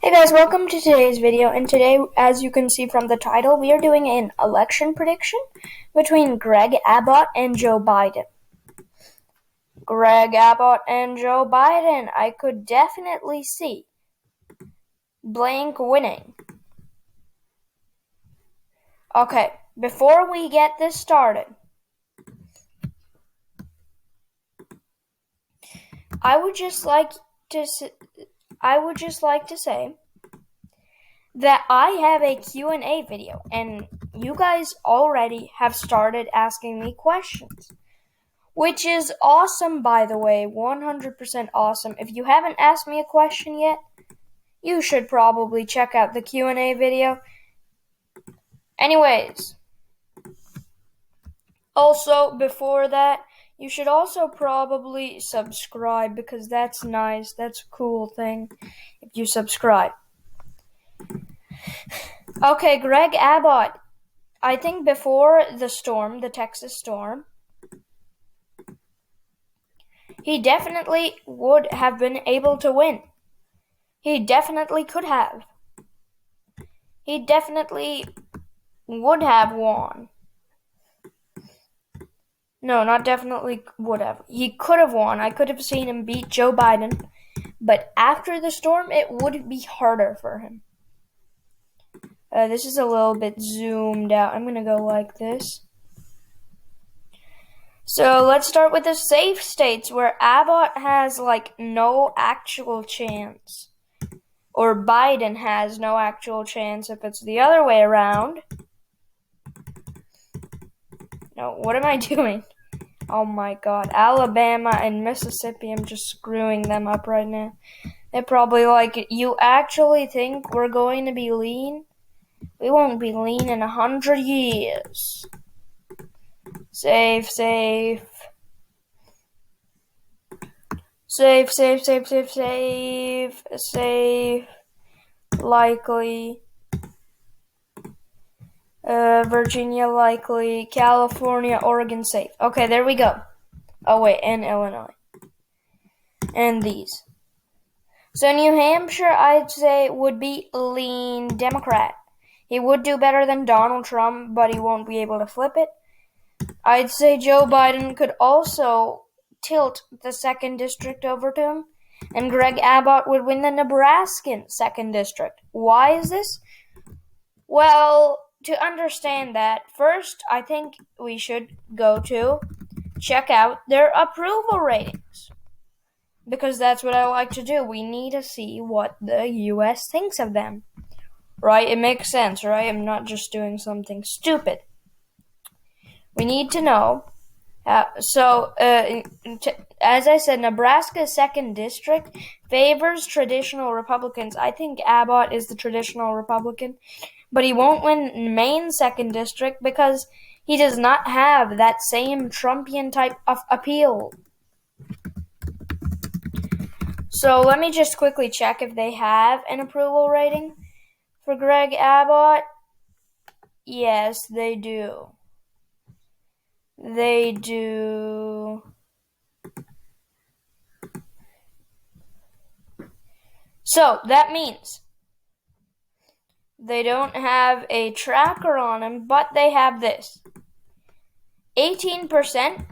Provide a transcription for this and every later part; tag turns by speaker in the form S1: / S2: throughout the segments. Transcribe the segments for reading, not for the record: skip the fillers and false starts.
S1: Hey guys, welcome to today's video, and today, as you can see from the title, we are doing an election prediction between Greg Abbott and Joe Biden. Greg Abbott and Joe Biden, I could definitely see blank winning. Okay, before we get this started, I would just like to say that I have a Q&A video, and you guys already have started asking me questions, which is awesome, by the way, 100% awesome. If you haven't asked me a question yet, you should probably check out the Q&A video. Anyways, also, before that, you should also probably subscribe, because that's nice, that's a cool thing if you subscribe. Okay, Greg Abbott, I think before the storm, the Texas storm, he definitely would have been able to win. He definitely could have. He definitely would have won. No, not definitely would have. He could have won. I could have seen him beat Joe Biden. But after the storm, it would be harder for him. This is a little bit zoomed out. I'm going to go like this. So let's start with the safe states where Abbott has no actual chance. Or Biden has no actual chance if it's the other way around. No, what am I doing? Oh my god. Alabama and Mississippi, I'm just screwing them up right now. They're probably like, you actually think we're going to be lean? We won't be lean in 100 years. Safe. Safe. Likely. Virginia likely. California, Oregon safe. Okay, there we go. Oh wait, and Illinois. And these. So New Hampshire, I'd say, would be lean Democrat. He would do better than Donald Trump, but he won't be able to flip it. I'd say Joe Biden could also tilt the 2nd district over to him, and Greg Abbott would win the Nebraskan 2nd district. Why is this? Well, to understand that, first, I think we should go to check out their approval ratings, because that's what I like to do. We need to see what the U.S. thinks of them. Right? It makes sense, right? I'm not just doing something stupid. We need to know. As I said, Nebraska's 2nd district favors traditional Republicans. I think Abbott is the traditional Republican, but he won't win Maine's 2nd district because he does not have that same Trumpian type of appeal. So let me just quickly check if they have an approval rating for Greg Abbott. Yes, they do. They do. So that means they don't have a tracker on him, but they have this. 18%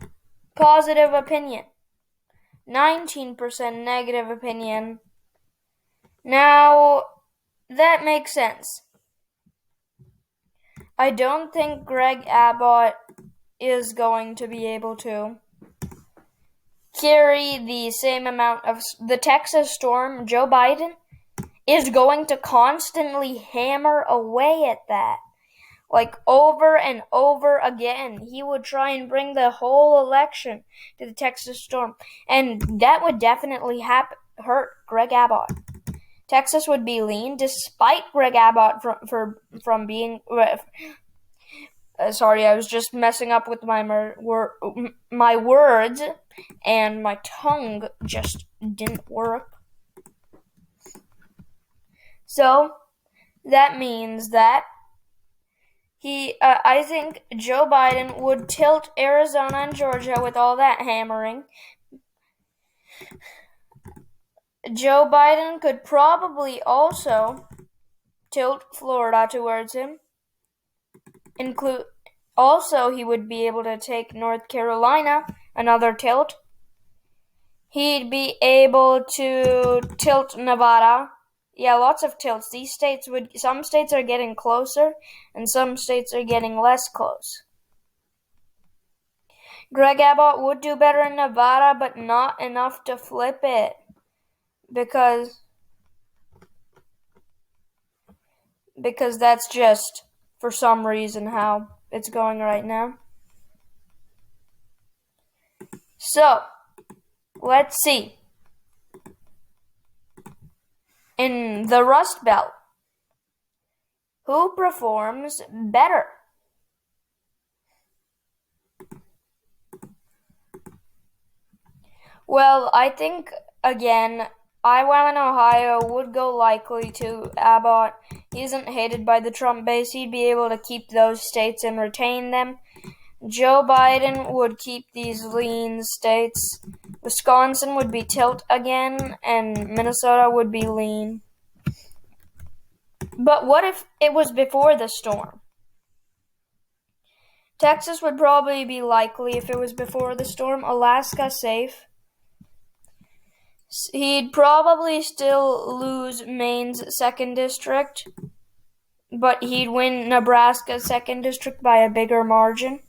S1: positive opinion. 19% negative opinion. Now, that makes sense. I don't think Greg Abbott is going to be able to carry the same amount of the Texas storm. Joe Biden is going to constantly hammer away at that. Over and over again. He would try and bring the whole election to the Texas storm. And that would definitely hurt Greg Abbott. Texas would be lean despite Greg Abbott from being... sorry, I was just messing up with my words, and my tongue just didn't work. So, that means that I think Joe Biden would tilt Arizona and Georgia with all that hammering. Joe Biden could probably also tilt Florida towards him. Also, he would be able to take North Carolina, another tilt. He'd be able to tilt Nevada. Yeah, lots of tilts. Some states are getting closer, and some states are getting less close. Greg Abbott would do better in Nevada, but not enough to flip it. Because that's just, for some reason, how it's going right now. So, let's see. In the Rust Belt, who performs better? Well, I think, again, Iowa and Ohio would go likely to Abbott. He isn't hated by the Trump base. He'd be able to keep those states and retain them. Joe Biden would keep these lean states. Wisconsin would be tilt again, and Minnesota would be lean. But what if it was before the storm? Texas would probably be likely if it was before the storm. Alaska safe. He'd probably still lose Maine's 2nd district, but he'd win Nebraska's 2nd district by a bigger margin.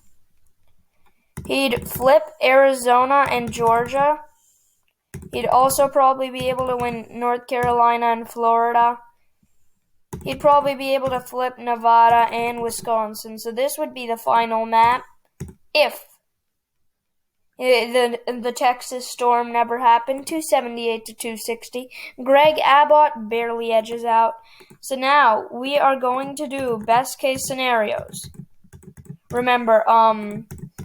S1: He'd flip Arizona and Georgia. He'd also probably be able to win North Carolina and Florida. He'd probably be able to flip Nevada and Wisconsin. So this would be the final map if the Texas storm never happened. 278 to 260. Greg Abbott barely edges out. So now we are going to do best case scenarios. Remember,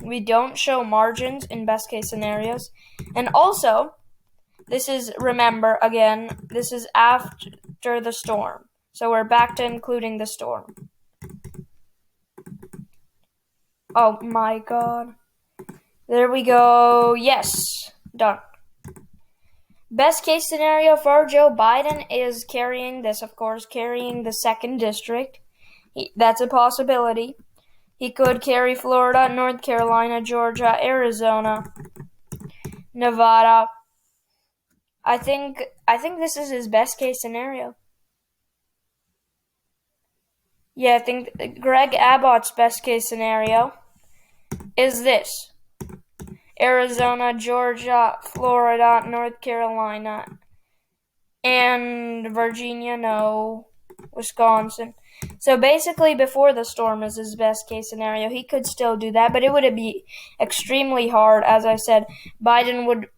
S1: we don't show margins in best case scenarios. And also, this is after the storm. So we're back to including the storm. Oh my god. There we go. Yes. Done. Best case scenario for Joe Biden is carrying the 2nd district. That's a possibility. He could carry Florida, North Carolina, Georgia, Arizona, Nevada. I think this is his best case scenario. Yeah, I think Greg Abbott's best case scenario is this. Arizona, Georgia, Florida, North Carolina, and Virginia, no, Wisconsin. So basically before the storm is his best case scenario. He could still do that, but it would be extremely hard. As I said, Biden would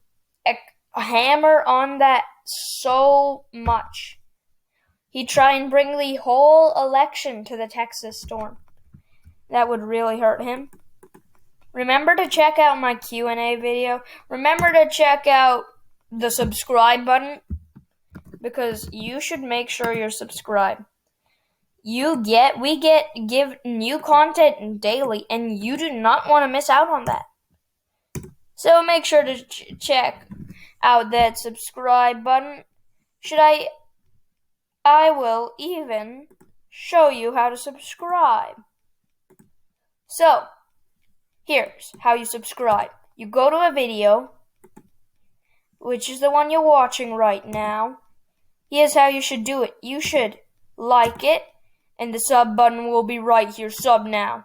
S1: hammer on that so much. He'd try and bring the whole election to the Texas storm. That would really hurt him. Remember to check out my Q&A video. Remember to check out the subscribe button, because you should make sure you're subscribed. We give new content daily, and you do not want to miss out on that. So make sure to check out that subscribe button. I will even show you how to subscribe. So, here's how you subscribe. You go to a video, which is the one you're watching right now. Here's how you should do it. You should like it, and the sub button will be right here. Sub now.